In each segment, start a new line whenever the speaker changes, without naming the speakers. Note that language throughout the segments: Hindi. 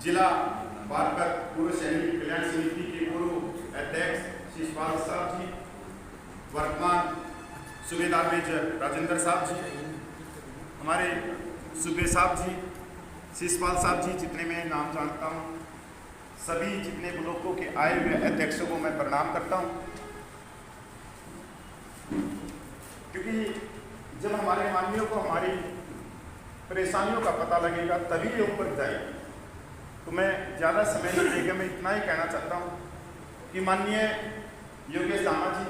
जिला बागपत पूर्व सैनिक कल्याण समिति के पूर्व अध्यक्ष शिषपाल साहब जी, वर्तमान सूबेदार मेजर राजेंद्र साहब जी, हमारे सूबे साहब जी, शिषपाल साहब जी, जितने मैं नाम जानता हूँ, सभी जितने ब्लॉकों के आए हुए अध्यक्षों को मैं प्रणाम करता हूँ। क्योंकि जब हमारे माननीयों को हमारी परेशानियों का पता लगेगा तभी ये ऊपर जाएगी। तो मैं ज़्यादा समय नहीं लेकर मैं इतना ही कहना चाहता हूँ कि माननीय योगेश दामा जी,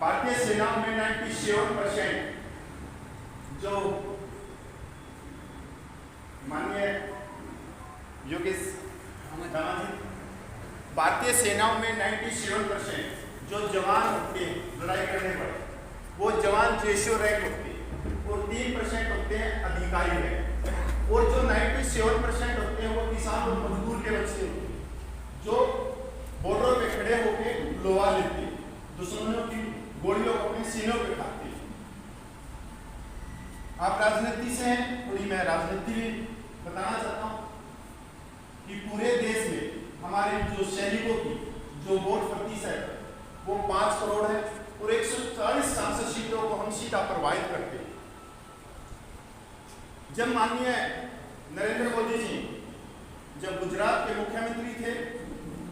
भारतीय सेना में 97% जो माननीय योगेश दामा जी, भारतीय सेनाओं में 97% जो जवान होते हैं लड़ाई करने पर, वो जवान जेशो रैंक होते हैं और 3% होते हैं अधिकारी रैंक, और जो 97% होते हैं वो किसान और मजदूर के बच्चे होते हैं जो बॉर्डर पे खड़े होकर लोहा लेते हैं, दुश्मनों की गोलियों को अपने सीनों पे खाते हैं। आप राजनीति से हैं, थोड़ी मैं राजनीति भी बताना चाहता हूँ कि पूरे देश में हमारे जो सैनिकों की जो वोट प्रतिशत है वो 5 करोड़ है और 140 सांसद सीटों को हम सीधा प्रवाहित करते हैं। जब माननीय नरेंद्र मोदी जी जब गुजरात के मुख्यमंत्री थे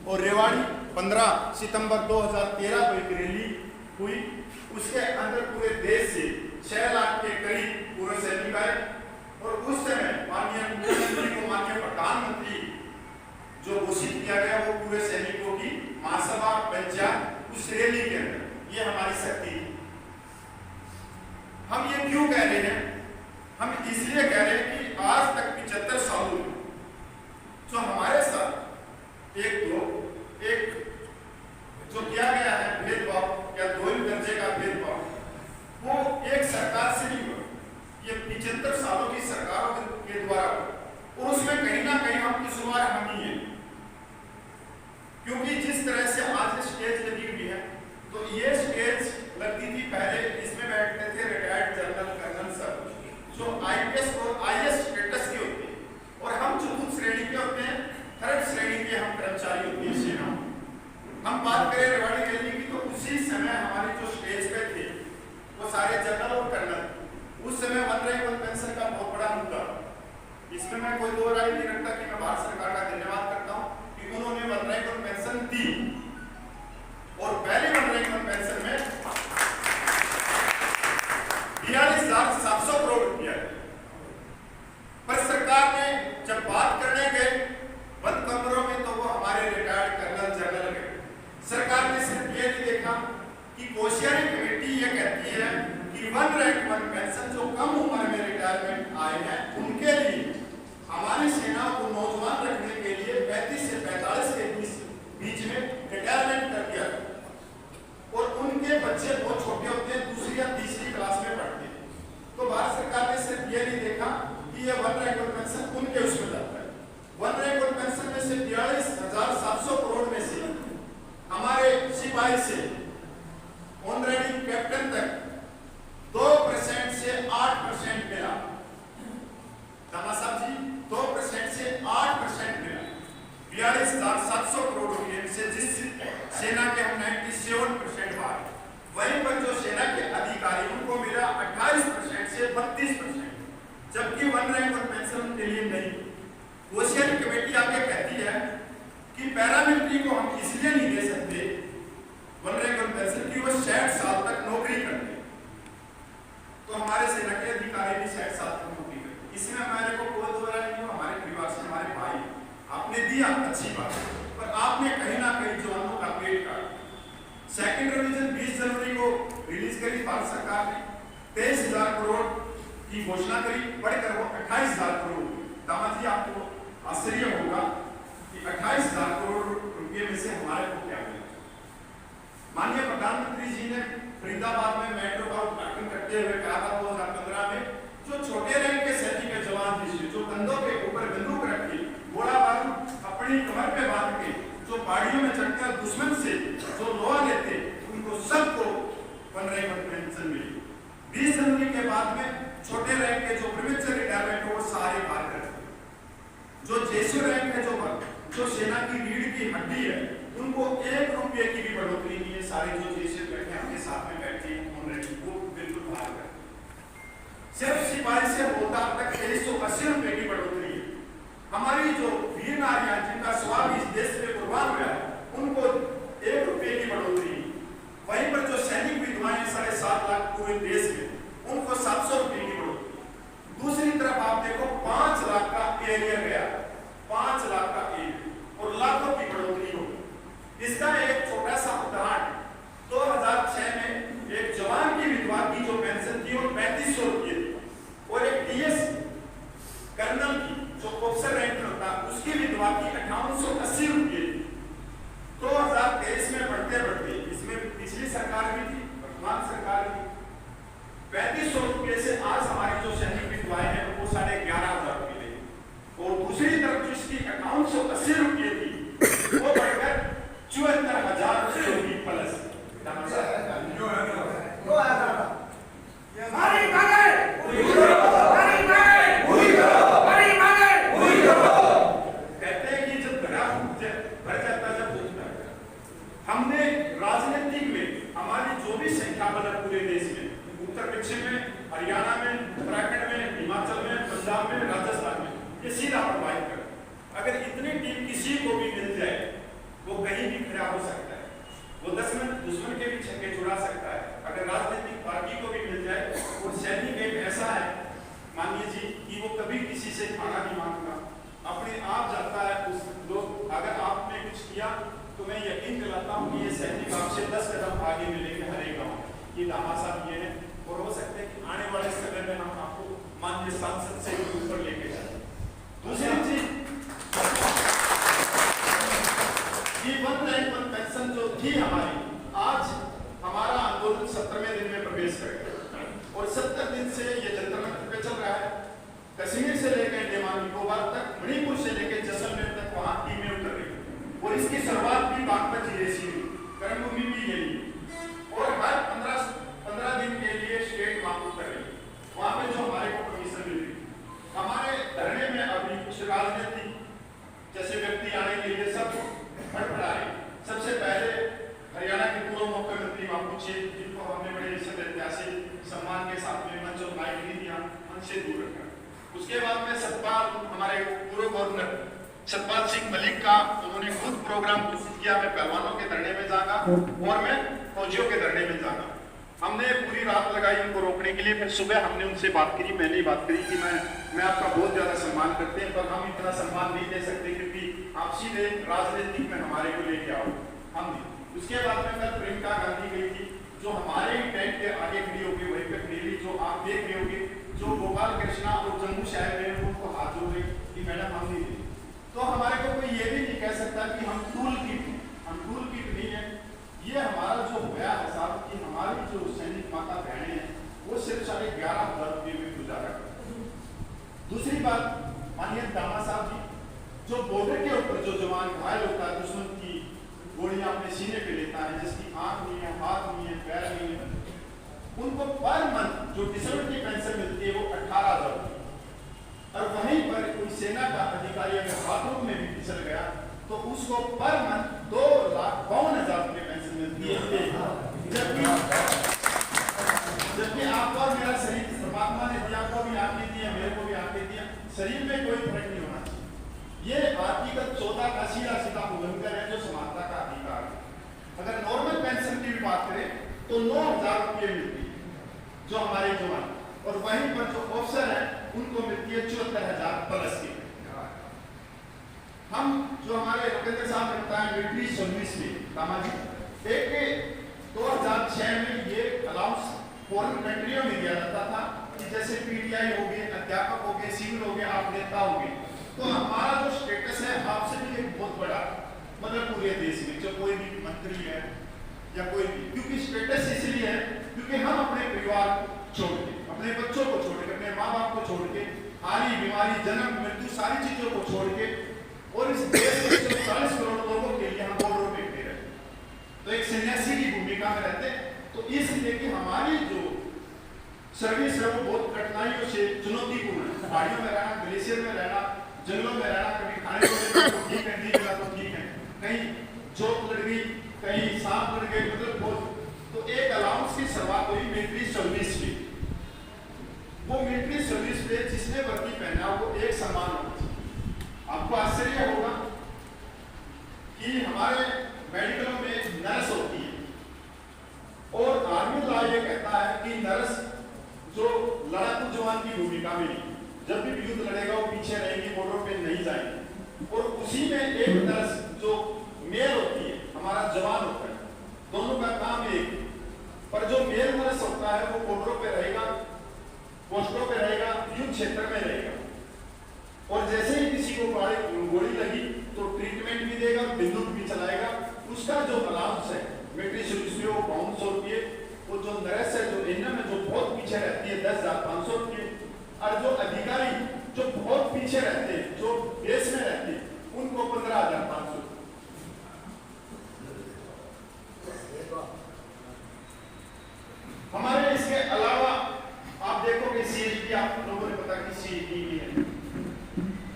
और रेवाड़ी 15 सितंबर 2013 को एक रैली हुई, उसके अंदर पूरे देश से 6 लाख के करीब पूर्व सैनिक आए और उस समय माननीय मुख्यमंत्री को माननीय प्रधानमंत्री जो घोषित किया गया वो पूरे सैनिकों की महासभा पंचायत उस रैली के अंदर, ये हमारी शक्ति है। हम ये क्यों कह रहे हैं? हम इसलिए कह रहे हैं कि आज तक 75 सालों में जो हमारे साथ एक जो किया गया है भेदभाव या दोहरी दर्जे का भेदभाव, वो एक सरकार से नहीं हुआ, ये 75 सालों की सरकारों के द्वारा, और उसमें कहीं ना कहीं हम कसूरवार हम ही हैं। क्योंकि जिस तरह से आज स्टेज लगी हुई है, तो ये स्टेज लगती थी पहले, इसमें बैठते थे रिटायर्ड जनरल कर्नल सब जो आईपीएस और आईएएस स्टेटस के होते हैं, और हम चतुर्थ श्रेणी के होते हैं, थर्ड श्रेणी के हम कर्मचारी होते हैं सेना। हम बात करें रेवाड़ी रैली की, तो उसी समय हमारे जो स्टेज पे थे वो सारे जनरल और कर्नल। उस समय वन रैंक वन पेंशन का बहुत बड़ा मुद्दा, इसमें मैं कोई दो राय नहीं रखता कि मैं भारत सरकार का धन्यवाद करता हूँ कि उन्होंने वन रैंक वन पेंशन दी, और पहले वन रैंक वन पेंशन में 42,700 करोड़ रुपया, पर सरकार ने जब बात करने गए बंद कमरों में तो वो हमारे रिटायर्ड कर्नल जनरल गए। सरकार ने सिर्फ ये नहीं देखा कि कोशियारी कमेटी ये कहती है कि वन रैंक वन पेंशन जो कम उम्र में रिटायरमेंट आए हैं उनके लिए हमारी सेना को नौजवान रखने के लिए 35 से 45 के बीच में रिटायरमेंट कर दिया, और उनके बच्चे बहुत छोटे होते हैं, दूसरी या तीसरी क्लास में पढ़ते हैं। तो भारत सरकार ने सिर्फ ये नहीं देखा कि ये वन रैंक वन पेंशन उनके उसमें जाता है। वन रैंक वन पेंशन में से 42,700 करोड़ में से हमारे सिपाही से ऑनरेडी कैप्टन तक 2% से 8% मिला। दामा साहब जी, 2% से 8% मिला। 42,700 करोड़ रुपए से जिस सेना के हम 97% बाहर, वहीं पर जो सेना के अधिकारी उनको मिला 28% से 32%, जबकि वन रैंक वन पेंशन के लिए नहीं। कोशियारी कमेटी आगे कहती है कि पैरामिलिट्री को हम इसलिए नहीं दे सकते वन रैंक वन पेंशन की वो 60 साल तक नौकरी करते, तो हमारे सेना के अधिकारी भी 60 साल तक नौकरी करते। इसमें हमारे को कोई दो राय नहीं, हमारे परिवार से हमारे भाई आपने दिया अच्छी बात, पर आपने कहीं ना कहीं जवानों का पेट काटा। सेकंड रिवीजन 20 जनवरी को रिलीज करी भारत सरकार ने, 23,000 करोड़ की घोषणा करी, बढ़कर वो 28,000 करोड़। दामाजी, आपको आश्चर्य होगा कि 28,000 करोड़ रुपये में से हमारे को क्या मिला। माननीय प्रधानमंत्री जी ने फरीदाबाद में मेट्रो का उद्घाटन करते हुए कहा था 2015 में, जो छोटे रैंक के सैनिक के जवान थे जो कंधों के ऊपर बंदूक रख के गोला बारूद अपनी कमर पे बांध के जो पहाड़ियों में चढ़कर दुश्मन से जो लोहा लेते, उनको सबको वन रैंक वन पेंशन मिली। 20 जनवरी के बाद में छोटे रैंक के जो प्रीमेच्योर रिटायरमेंट है वो सारे बाहर कर दिए। जो जेसीओ रैंक है, जो सेना की रीढ़ की हड्डी है, उनको 1 रुपये की भी बढ़ोतरी नहीं है। सारे जो जेसीओ बैठे हैं अपने साथ में बैठे हैं ऑलरेडी, वो बिल्कुल बाहर कर दिए। सिर्फ सिपाही से होलदार तक 2380 रुपये की बढ़ोतरी है। हमारी जो वीर नारियां जिनका स्वाब इस देश में कुर्बान हुआ है, उनको 1 रुपये की बढ़ोतरी। वहीं पर जो सैनिक विधवाएं 7.5 लाख पूरे देश में, उनको 700 रुपये की बढ़ोतरी। दूसरी तरफ आप देखो 5 लाख का एरिया गया, 5 लाख का एरिया और लाखों की बढ़ोतरी होगी। इसका एक छोटा सा उदाहरण, 2006 में एक जवान की विधवा की जो पेंशन थी वो 3500 रुपये थी और एक डीएस कर्नल की जो ऑफिसर रैंक में होता उसकी विधवा की 5880 रुपये थी। 2023 में बढ़ते बढ़ते, इसमें पिछली सरकार भी थी, वर्तमान सरकार भी, 3500 रुपये से आज हमारी जो सैनिक विधवाएं हैं वो 11,500 रुपये लेगी। और दूसरी तरफ जो इसकी 5880 रुपये थी वो बढ़कर 74,000 रुपये होगी प्लस। कहते हैं कि जब घड़ा भर जाता जब होता है। हमने राजनीतिक में हमारी जो भी संख्या बना पूरे देश में, उत्तर पश्चिम में, हरियाणा में, उत्तराखंड में, हिमाचल में, पंजाब में, राजस्थान में, ये सीधा प्रभावित कर। अगर इतनी टीम किसी को भी मिल जाए वो कहीं भी खड़ा हो सकता है, वो दुश्मन के भी छक्के छुड़ा सकता है। अगर राजनीतिक पार्टी को भी मिल जाए और सैनिक एक ऐसा है, मान लीजिए कि वो कभी किसी से खाना नहीं मांगता, अपने आप जाता है। उस लोग अगर आपने कुछ किया तो मैं यकीन दिलाता हूँ कि ये सैनिक आपसे 10 कदम आगे मिलेंगे हर एक गाँव। ये दामा साहब ये है और हो सकता है कि आने वाले समय में हम आपको माननीय सांसद से भी ऊपर लेके जाए। दूसरी चीज, ये 1 रैंक 1 पेंशन जो थी हमारी, आज हमारा आंदोलन 70वें दिन में प्रवेश कर गया और 70 दिन से ये जंतर मंतर पे चल रहा है। कश्मीर से लेकर अंडमान निकोबार तक, मणिपुर से लेकर जैसलमेर तक वहां टीमें उतर रही और इसकी शुरुआत भी बागपत जिले से हुई, कर्मभूमि भी यही और हर 15 दिन के लिए स्टेट मांग कर रही। वहां पे जो हमारे को परमिशन मिल रही, हमारे धरने में अभी कुछ राजनीतिक जैसे व्यक्ति आने के लिए सब भड़बड़ा रहे। सबसे पहले हरियाणा के पूर्व मुख्यमंत्री बाबू जी, जिनको हमने बड़े ऐतिहासिक सम्मान के साथ में मंच और माइक नहीं दिया, उनसे दूर रखा। उसके बाद में सतपाल, हमारे पूर्व गवर्नर सतपाल सिंह मलिक का उन्होंने खुद प्रोग्राम घोषित किया, मैं पहलवानों के धरने में जाऊंगा और मैं फौजियों के धरने में जाऊंगा। हमने पूरी रात लगाई उनको रोकने के लिए। फिर सुबह हमने उनसे बात करी, मैंने बात करी कि मैं आपका बहुत ज्यादा सम्मान करते हैं, पर हम इतना सम्मान नहीं दे सकते क्योंकि आप सीधे राजनीतिक में हमारे को लेके आओ। हम उसके बाद में कल प्रियंका गांधी गई थी, जो हमारे टेंट के आगे खड़ी होगी, वहीं पे खड़ी, जो आप देख रहे होंगे, जो गोपाल कृष्णा और जम्मू शहर में उनको हाथ जोड़ रही कि मैडम हम नहीं दी। तो हमारे को कोई ये भी नहीं कह सकता कि हम टूल किट नहीं है। ये हमारा जो होया है साहब कि हमारी जो सैनिक माता बहनें हैं वो सिर्फ 11,500 रुपये में गुजारा करते हैं। दूसरी बात, माननीय दामा साहब जी, जो बॉर्डर के ऊपर जो जवान घायल होता है, दुश्मन की गोलियां अपने सीने पे लेता है, जिसकी आंख नहीं है, हाथ नहीं है, पैर नहीं है, उनको पर मंथ जो डिसेबिलिटी पेंशन मिलती है वो 18,000 रुपये। और वहीं पर कोई सेना का अधिकारी अगर बाथरूम में भी फिसल गया तो उसको पर मंथ 2,52,000 रुपये पेंशन मिलती है। जबकि आपको और मेरा शरीर परमात्मा ने दिया, आपको भी आपने दिया, मेरे को भी आपने दिया, शरीर में कोई फर्क नहीं होना चाहिए। ये आर्टिकल 14 का सीधा उल्लंघन है, जो समानता का अधिकार है। अगर नॉर्मल पेंशन की भी बात करें तो 9,000 रुपये मिलती है जो हमारे जवान, और वहीं पर जो ऑफिसर है उनको मिलती है 74,000 प्लस की। हम जो हमारे रविंद्र साहब ने बताया मिलिट्री सर्विस में सामाजिक, एक 2006 में ये अलाउंस फॉरेन कंट्रियों में दिया जाता था कि जैसे पीटीआई हो गए, अध्यापक हो गए, सिविल हो गए, आप नेता हो गए, तो हमारा जो स्टेटस है आपसे भी एक बहुत बड़ा, मतलब पूरे देश में जो कोई भी मंत्री है या कोई भी, क्योंकि स्टेटस इसलिए है क्योंकि हम अपने परिवार छोड़ के, अपने बच्चों को छोड़ के, अपने माँ बाप को छोड़ के, आरी बीमारी जन्म मृत्यु सारी चीजों को छोड़ के, और इस देश में 40 करोड़ लोगों के लिए हम बॉर्डर पे खड़े रहते, तो एक सन्यासी की भूमिका में रहते। तो इसलिए कि हमारी जो सर्विस है वो बहुत कठिनाइयों से चुनौतीपूर्ण है। पहाड़ियों में रहना, ग्लेशियर में रहना, जंगलों में रहना, कभी खाने को तो ठीक है, नहीं मिला तो ठीक है, कहीं चोट लड़ गई, कहीं सांप लड़ गए, मतलब बहुत। तो एक अलाउंस की शुरुआत हुई मिलिट्री सर्विस की। वो मिलिट्री सर्विस पे जिसने वर्दी पहना वो एक सम्मान होना चाहिए। आपको आश्चर्य होगा कि हमारे मेडिकलों में नर्स होती है और आर्मी लॉ ये कहता है कि नर्स जो लड़ाकू जवान की भूमिका में नहीं, जब भी युद्ध लड़ेगा वो पीछे रहेगी, बॉर्डर पे नहीं जाएगी। और उसी में एक नर्स जो मेल होती है, हमारा जवान होता है, दोनों का काम एक, पर जो मेल नर्स होता है वो बॉर्डरों पे रहेगा, पोस्टों पे रहेगा, युद्ध क्षेत्र में रहेगा। और जैसे ही किसी को गोली लगी तो ट्रीटमेंट भी देगा, बंदूक भी चलाएगा। उसका जो अलाउंस है मिलिट्री सर्विस में वो 500 रुपये, वो जो नर्स है जो एनएम है जो बहुत पीछे रहती है 10,500 रुपये, और जो अधिकारी जो बहुत पीछे रहते हैं, जो बेस में रहते हैं, उनको 15,500। हमारे इसके अलावा आप देखोगे सीएचडी, आप लोगों ने पता कि सीएचडी भी है।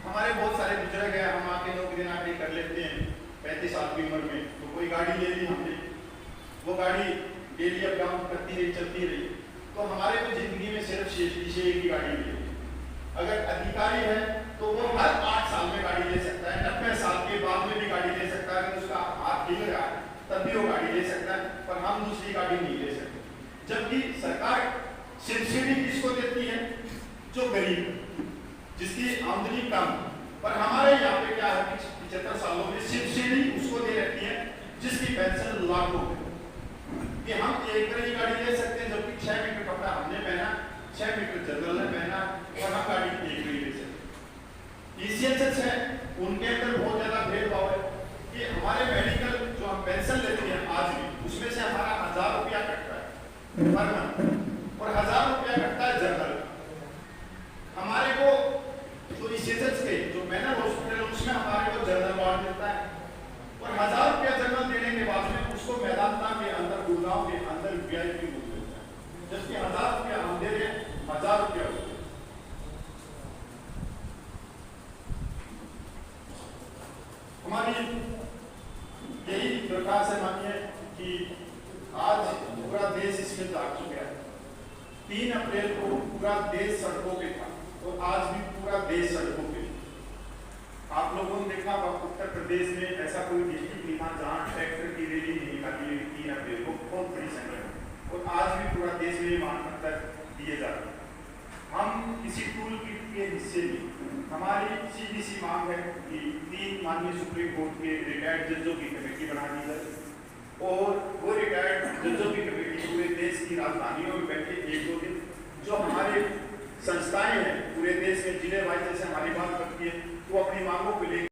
हमारे बहुत सारे बुजुर्ग हैं, हम आके नौकरी नाकरी कर लेते हैं 35 साल की उम्र में, तो कोई गाड़ी ले ली हमने, वो गाड़ी डेली अप डाउन करती रही, चलती रही, तो हमारे को जिंदगी में सिर्फ सीएचडी से एक ही गाड़ी मिलेगी। अगर अधिकारी है तो वो हर 8 साल में गाड़ी ले सकता है, 90 साल के बाद में भी गाड़ी ले सकता है। अगर उसका हाथ हिल रहा है तब भी वो गाड़ी ले सकता है, पर हम दूसरी गाड़ी नहीं ले सकते। जबकि सरकार सब्सिडी किसको देती है? जो गरीब, जिसकी आमदनी कम। पर हमारे यहाँ पे क्या है, 75 सालों में सब्सिडी उसको दे रहती है जिसकी पेंशन लाखों है, कि हम एक तरह की गाड़ी ले सकते हैं, जबकि 6 मीटर कपड़ा हमने पहना, 6 मीटर जनरल ने पहना, और हम गाड़ी एक नहीं ले सकते। ईसीएचएस है, उनके अंदर बहुत ज्यादा भेदभाव है कि हमारे मेडिकल जो हम पेंशन लेते हैं आज भी, उसमें से हमारा 1000 रुपया कटता है पर मंथ, और 1000 रुपया कटता है जनरल। हमारे को जो ईसीएचएस के जो मैनर हॉस्पिटल है उसमें हमारे को जनरल वार्ड मिलता है, और 1000 रुपया जनरल देने के बाद में उसको मैदानता के अंदर, गुड़गांव के अंदर वीआईपी रूप मिलता है, जबकि 1000 रुपया हम दे रहे हैं, 1000 रुपया। हमारी यही दरखास्त है मानिए कि आज पूरा देश इसमें जाग चुका है। 3 अप्रैल को पूरा देश सड़कों पे था, और आज भी पूरा देश सड़कों पे। आप लोगों ने देखा उत्तर प्रदेश में ऐसा कोई डिस्ट्रिक्ट नहीं था जहाँ ट्रैक्टर की रैली नहीं निकाली गई 3 अप्रैल को, बहुत बड़ी संख्या में, और आज भी पूरा देश में मांग पत्र दिए जाते हैं। हम किसी टूल किट के हिस्से में, हमारी सीधी सी मांग है कि 3 माननीय सुप्रीम कोर्ट के रिटायर्ड जजों की कमेटी बना दी जाए, और वो रिटायर्ड जजों की कमेटी पूरे देश की राजधानियों में बैठे 1-2 दिन, जो हमारे संस्थाएं हैं पूरे देश में जिले वाइज जैसे हमारी बात करती है, वो अपनी मांगों को लेकर